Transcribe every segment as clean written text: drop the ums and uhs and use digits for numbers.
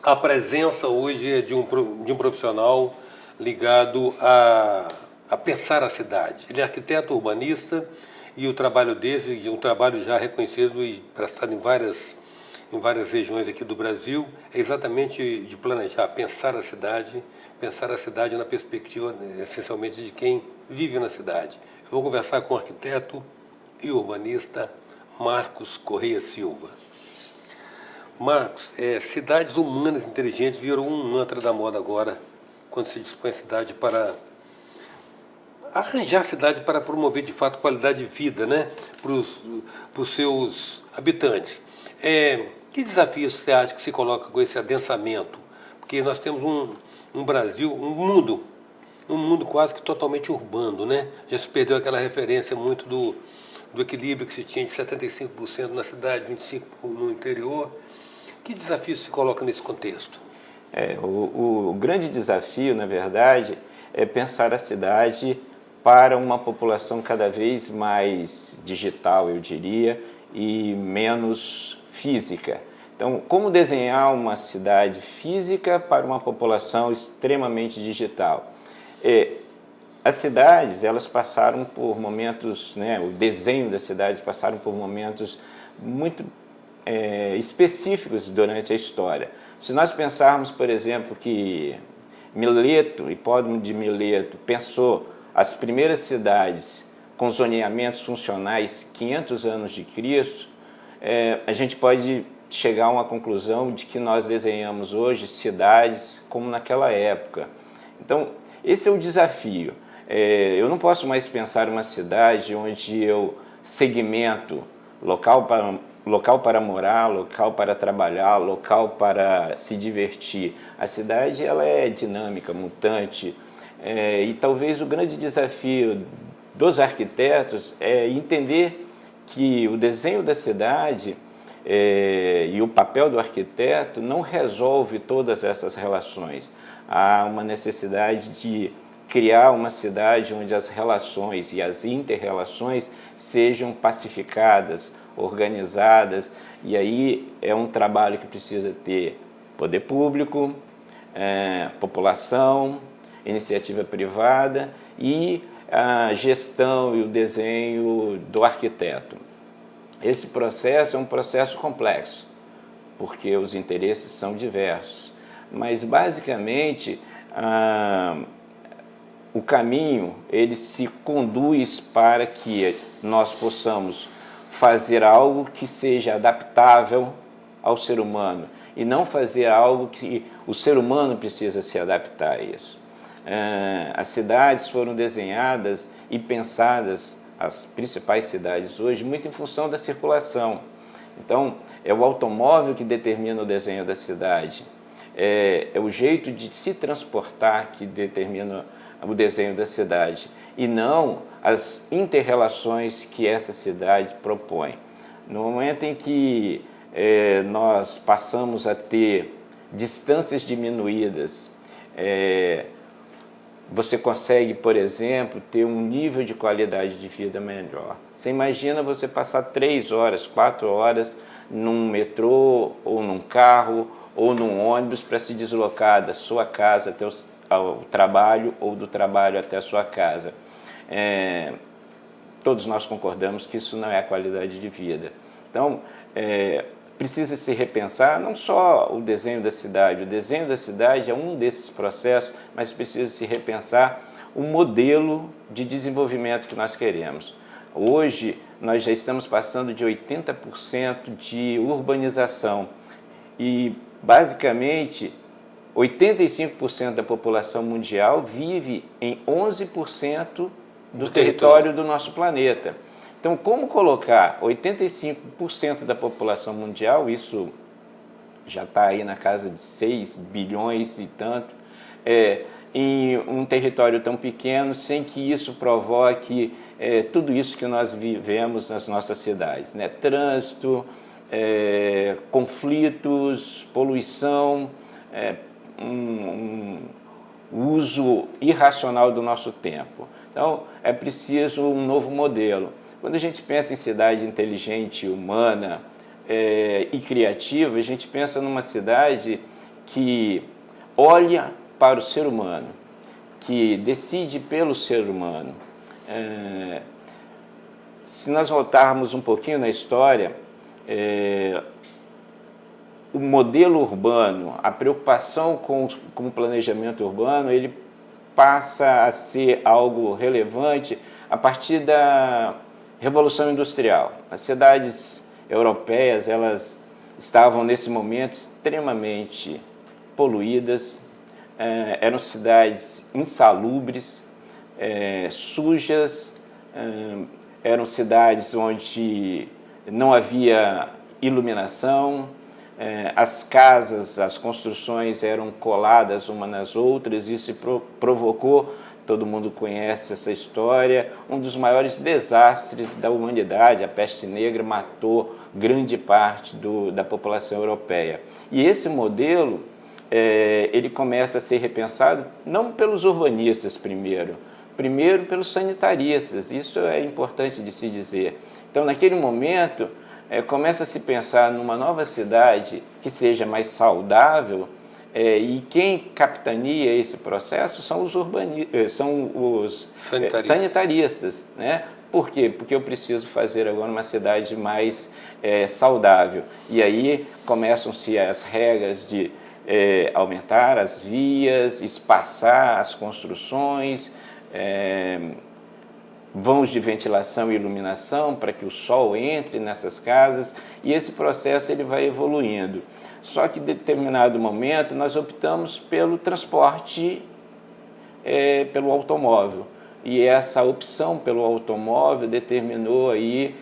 a presença hoje é de um profissional ligado a pensar a cidade. Ele é arquiteto urbanista e o trabalho dele, um trabalho já reconhecido e prestado em várias regiões aqui do Brasil, é exatamente de planejar, pensar a cidade na perspectiva essencialmente de quem vive na cidade. Eu vou conversar com o arquiteto e urbanista Marcos Correia Silva. Marcos, cidades humanas inteligentes virou um mantra da moda agora, quando se dispõe a cidade para arranjar a cidade para promover de fato qualidade de vida, né, para os seus habitantes. Que desafios você acha que se coloca com esse adensamento? Porque nós temos um Brasil, um mundo quase que totalmente urbano, né? Já se perdeu aquela referência muito do equilíbrio que se tinha de 75% na cidade, 25% no interior. Que desafio se coloca nesse contexto? O grande desafio, na verdade, é pensar a cidade para uma população cada vez mais digital, eu diria, e menos física. Então, como desenhar uma cidade física para uma população extremamente digital? As cidades, elas passaram por momentos, né, o desenho das cidades passaram por momentos muito específicos durante a história. Se nós pensarmos, por exemplo, que Mileto, Hipódromo de Mileto, pensou as primeiras cidades com zoneamentos funcionais 500 anos de Cristo, a gente pode chegar a uma conclusão de que nós desenhamos hoje cidades como naquela época. Então, esse é o desafio. Eu não posso mais pensar uma cidade onde eu segmento local para morar, local para trabalhar, local para se divertir. A cidade, ela é dinâmica, mutante, e talvez o grande desafio dos arquitetos é entender que o desenho da cidade e o papel do arquiteto não resolve todas essas relações. Há uma necessidade de criar uma cidade onde as relações e as inter-relações sejam pacificadas, organizadas, e aí é um trabalho que precisa ter poder público, população, iniciativa privada e a gestão e o desenho do arquiteto. Esse processo é um processo complexo, porque os interesses são diversos, mas basicamente o caminho ele se conduz para que nós possamos fazer algo que seja adaptável ao ser humano e não fazer algo que o ser humano precisa se adaptar a isso. As cidades foram desenhadas e pensadas, as principais cidades hoje, muito em função da circulação. Então, é o automóvel que determina o desenho da cidade, é o jeito de se transportar que determina o desenho da cidade, e não as inter-relações que essa cidade propõe. No momento em que nós passamos a ter distâncias diminuídas, você consegue, por exemplo, ter um nível de qualidade de vida melhor. Você imagina você passar 3 horas, 4 horas num metrô, ou num carro, ou num ônibus para se deslocar da sua casa até ao trabalho, ou do trabalho até a sua casa. Todos nós concordamos que isso não é a qualidade de vida. Então, precisa se repensar não só o desenho da cidade é um desses processos, mas precisa se repensar o modelo de desenvolvimento que nós queremos. Hoje, nós já estamos passando de 80% de urbanização e, basicamente, 85% da população mundial vive em 11% do território do nosso planeta. Então, como colocar 85% da população mundial, isso já está aí na casa de 6 bilhões e tanto, em um território tão pequeno, sem que isso provoque tudo isso que nós vivemos nas nossas cidades, né? Trânsito, conflitos, poluição, um uso irracional do nosso tempo. Então, é preciso um novo modelo. Quando a gente pensa em cidade inteligente, humana e criativa, a gente pensa numa cidade que olha para o ser humano, que decide pelo ser humano. Se nós voltarmos um pouquinho na história, o modelo urbano, a preocupação com o planejamento urbano, ele passa a ser algo relevante a partir da Revolução Industrial. As cidades europeias, elas estavam nesse momento extremamente poluídas, eram cidades insalubres, sujas, eram cidades onde não havia iluminação, as casas, as construções eram coladas umas nas outras, isso provocou, todo mundo conhece essa história, um dos maiores desastres da humanidade. A peste negra matou grande parte da população europeia. E esse modelo, ele começa a ser repensado não pelos urbanistas primeiro pelos sanitaristas, isso é importante de se dizer. Então, naquele momento, começa a se pensar numa nova cidade que seja mais saudável, e quem capitania esse processo são os sanitaristas, né? Por quê? Porque eu preciso fazer agora uma cidade mais saudável. E aí começam-se as regras de aumentar as vias, espaçar as construções, vãos de ventilação e iluminação para que o sol entre nessas casas, e esse processo ele vai evoluindo. Só que em determinado momento nós optamos pelo transporte, pelo automóvel, e essa opção pelo automóvel determinou aí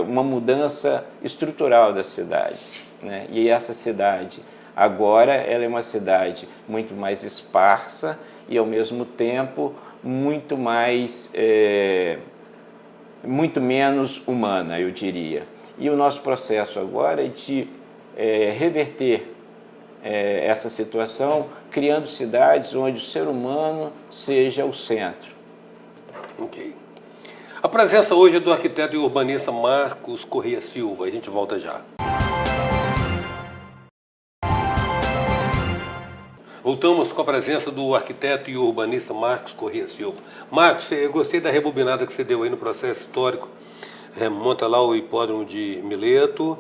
uma mudança estrutural das cidades, né? E essa cidade agora ela é uma cidade muito mais esparsa e ao mesmo tempo muito menos humana, eu diria. E o nosso processo agora é de reverter essa situação, criando cidades onde o ser humano seja o centro. Ok. A presença hoje é do arquiteto e urbanista Marcos Corrêa Silva. A gente volta já. Voltamos com a presença do arquiteto e urbanista Marcos Corrêa Silva. Marcos, eu gostei da rebobinada que você deu aí no processo histórico. Remonta lá o hipódromo de Mileto,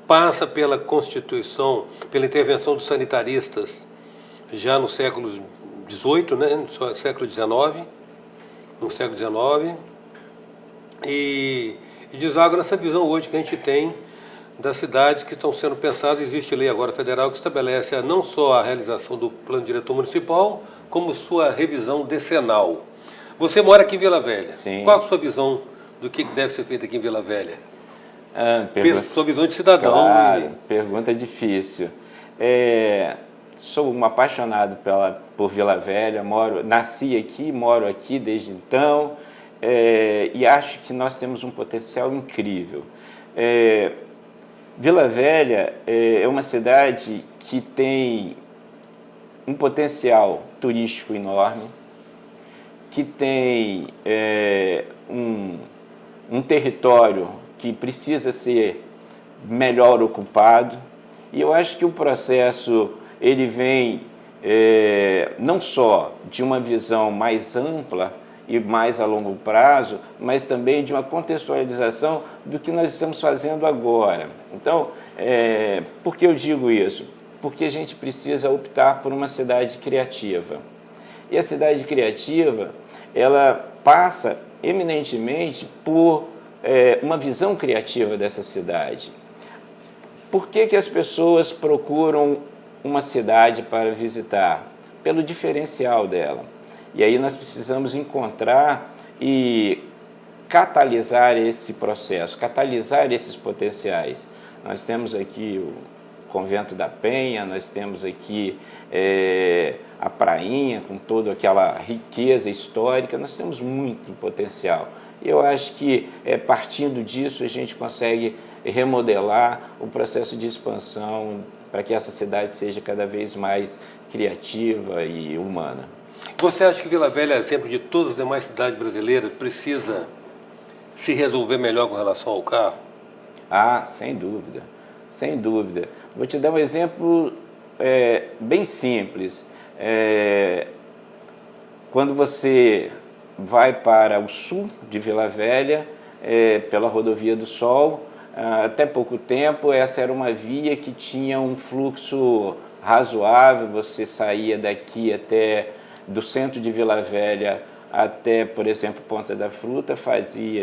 passa pela Constituição, pela intervenção dos sanitaristas já no século XVIII, né? No século XIX, e deságua nessa visão hoje que a gente tem das cidades que estão sendo pensadas. Existe lei agora federal que estabelece não só a realização do plano diretor municipal, como sua revisão decenal. Você mora aqui em Vila Velha. Sim. Qual a sua visão do que deve ser feito aqui em Vila Velha? Sua visão de cidadão. Claro, pergunta difícil. Sou um apaixonado por Vila Velha, nasci aqui, moro aqui desde então, e acho que nós temos um potencial incrível. Vila Velha é uma cidade que tem um potencial turístico enorme, que tem um território que precisa ser melhor ocupado, e eu acho que o processo ele vem não só de uma visão mais ampla e mais a longo prazo, mas também de uma contextualização do que nós estamos fazendo agora. Então, por que eu digo isso? Porque a gente precisa optar por uma cidade criativa. E a cidade criativa, ela passa eminentemente por uma visão criativa dessa cidade. Por que as pessoas procuram uma cidade para visitar? Pelo diferencial dela. E aí nós precisamos encontrar e catalisar esse processo, catalisar esses potenciais. Nós temos aqui o Convento da Penha, nós temos aqui a Prainha, com toda aquela riqueza histórica, nós temos muito potencial. E eu acho que, partindo disso, a gente consegue remodelar o processo de expansão para que essa cidade seja cada vez mais criativa e humana. Você acha que Vila Velha, exemplo de todas as demais cidades brasileiras, precisa se resolver melhor com relação ao carro? Sem dúvida, sem dúvida. Vou te dar um exemplo bem simples. Quando você vai para o sul de Vila Velha, pela Rodovia do Sol, até pouco tempo essa era uma via que tinha um fluxo razoável, você saía daqui até do centro de Vila Velha até, por exemplo, Ponta da Fruta, fazia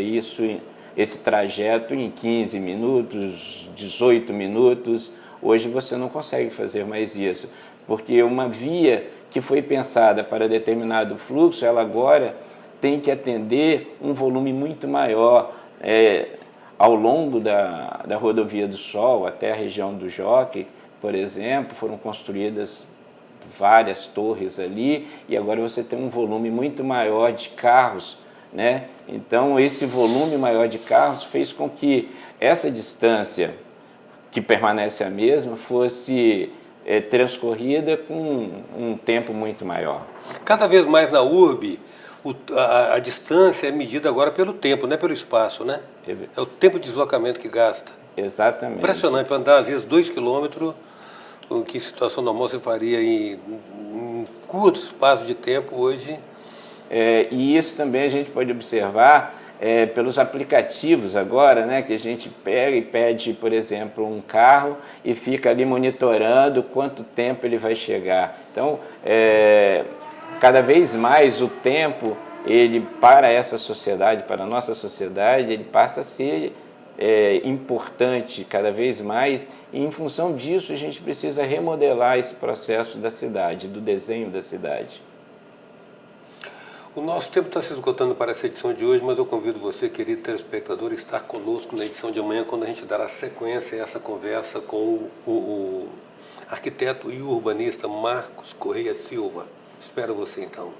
esse trajeto em 15 minutos, 18 minutos. Hoje você não consegue fazer mais isso, porque uma via que foi pensada para determinado fluxo, ela agora tem que atender um volume muito maior. Ao longo da Rodovia do Sol, até a região do Jockey, por exemplo, foram construídas várias torres ali, e agora você tem um volume muito maior de carros, né? Então, esse volume maior de carros fez com que essa distância, que permanece a mesma, fosse transcorrida com um tempo muito maior. Cada vez mais na urbe, a distância é medida agora pelo tempo, não é pelo espaço, né? É o tempo de deslocamento que gasta. Exatamente. Impressionante, para andar às vezes 2 quilômetros, o que em situação normal você faria em curto espaço de tempo, hoje. E isso também a gente pode observar pelos aplicativos agora, né, que a gente pega e pede, por exemplo, um carro e fica ali monitorando quanto tempo ele vai chegar. Então, cada vez mais o tempo, ele para essa sociedade, para a nossa sociedade, ele passa a ser importante cada vez mais, e em função disso a gente precisa remodelar esse processo da cidade, do desenho da cidade. O nosso tempo está se esgotando para essa edição de hoje, mas eu convido você, querido telespectador, a estar conosco na edição de amanhã, quando a gente dará sequência a essa conversa com o arquiteto e urbanista Marcos Correia Silva. Espero você então.